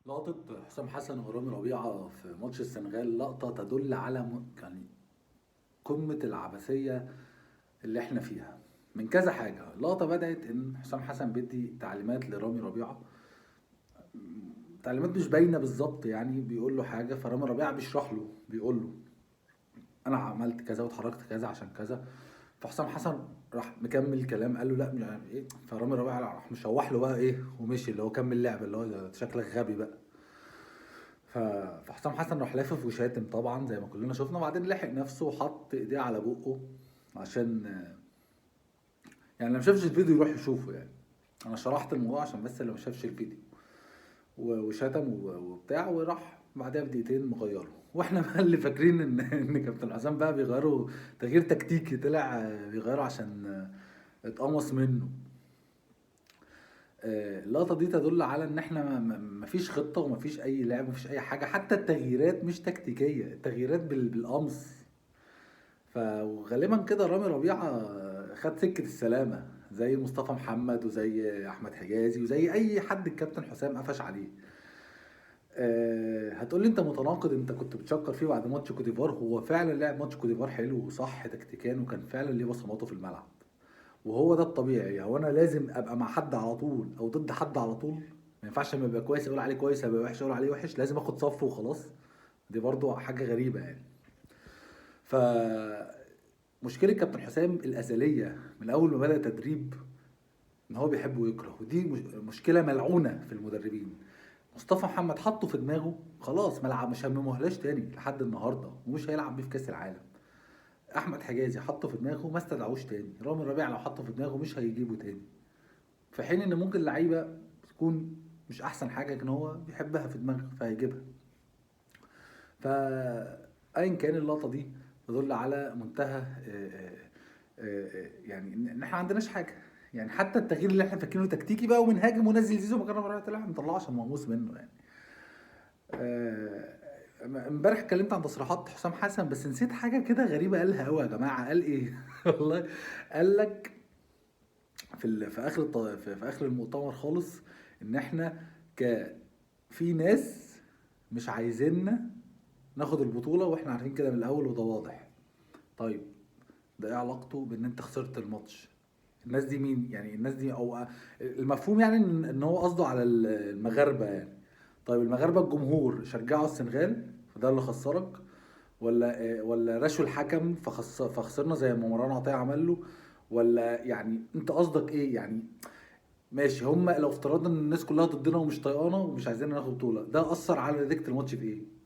لقطة حسام حسن ورامي ربيعة في ماتش السنغال لقطة تدل على يعني قمة العبثية اللي احنا فيها من كذا حاجة. اللقطة بدأت إن حسام حسن بيدي تعليمات لرامي ربيعة، تعليمات مش باينة بالظبط، يعني بيقول له حاجة فرامي ربيعة بيشرح له، بيقول له أنا عملت كذا واتحركت كذا عشان كذا. فحسام حسن راح مكمل كلام، قال له لا مش عارف ايه، فرامي ربيعة راح مشوح له بقى ايه ومشي، اللي هو كمل لعب، اللي هو ده شكلك غبي بقى. ف- فحسام حسن راح لافف وشاتم طبعا زي ما كلنا شفنا، وبعدين لحق نفسه وحط ايديه على بقه عشان يعني اللي ما شافش الفيديو يروح يشوفه. يعني انا شرحت الموضوع عشان بس اللي ما شافش الفيديو، وشتم وبتاع، وراح بعدها بدقيقتين مغيره. واحنا بقى اللي فاكرين ان كابتن حسام بقى بيغيروا تغيير تكتيكي، طلع بيغيروا عشان اتقمص منه. اللقطة دي تدل على ان احنا مفيش خطة ومفيش اي لعب ومفيش اي حاجة، حتى التغييرات مش تكتيكية، التغييرات بالقمص. فغالبا كده رامي ربيعة خد سكة السلامة زي مصطفى محمد وزي احمد حجازي وزي اي حد الكابتن حسام قفش عليه. هتقولي انت متناقض، انت كنت بتشكر فيه بعد ماتش كوتيفار، هو فعلا لعب ماتش كوتيفار حلو وصح تكتيكيا، وكان فعلا ليه بصماته في الملعب. وهو ده الطبيعي. هو انا لازم ابقى مع حد على طول او ضد حد على طول؟ ما ينفعش لما يبقى كويس اقول عليه كويس، ابقى وحش اقول عليه وحش، لازم اخد صفه وخلاص. دي برضو حاجة غريبة يعني. ف مشكلة كابتن حسام الأزلية من أول ما بدأ تدريب إن هو بيحب ويكره، ودي مشكلة ملعونة في المدربين. مصطفى محمد حطه في دماغه خلاص، ملعب مش هممهلاش تاني لحد النهارده ومش هيلعب بيه في كأس العالم. أحمد حجازي حطه في دماغه ما استدعوش تاني، رامي ربيعة لو حطه في دماغه مش هيجيبه تاني. في حين إن ممكن لعيبة تكون مش أحسن حاجة لكن هو بيحبها في دماغه فهيجيبها. فأيا كان اللقطة دي تدل على منتهى يعني ان احنا ما عندناش حاجه. يعني حتى التغيير اللي احنا فاكرينه تكتيكي بقى ومنهاجم ونزل زيزو مكان ربيعه طلع ما طلعش المقموص منه يعني. آه، امبارح اتكلمت عن تصريحات حسام حسن بس نسيت حاجه كده غريبه قالها قوي يا جماعه. قال ايه؟ والله قال لك في اخر في اخر المؤتمر خالص ان احنا ك في ناس مش عايزيننا ناخد البطوله واحنا عارفين كده من الاول وده واضح. طيب ده ايه علاقته بان انت خسرت الماتش؟ الناس دي مين يعني؟ الناس دي او المفهوم يعني ان هو قصده على المغاربه يعني. طيب المغاربه الجمهور شجعوا السنغال فده اللي خسرك، ولا رشوا الحكم فخسرنا زي ما مروان عطية عمل له؟ ولا يعني انت قصدك ايه يعني؟ ماشي، هم لو افترضنا ان الناس كلها ضدنا ومش طايقانا ومش عايزين ناخد بطوله، ده اثر على نتيجه الماتش في ايه؟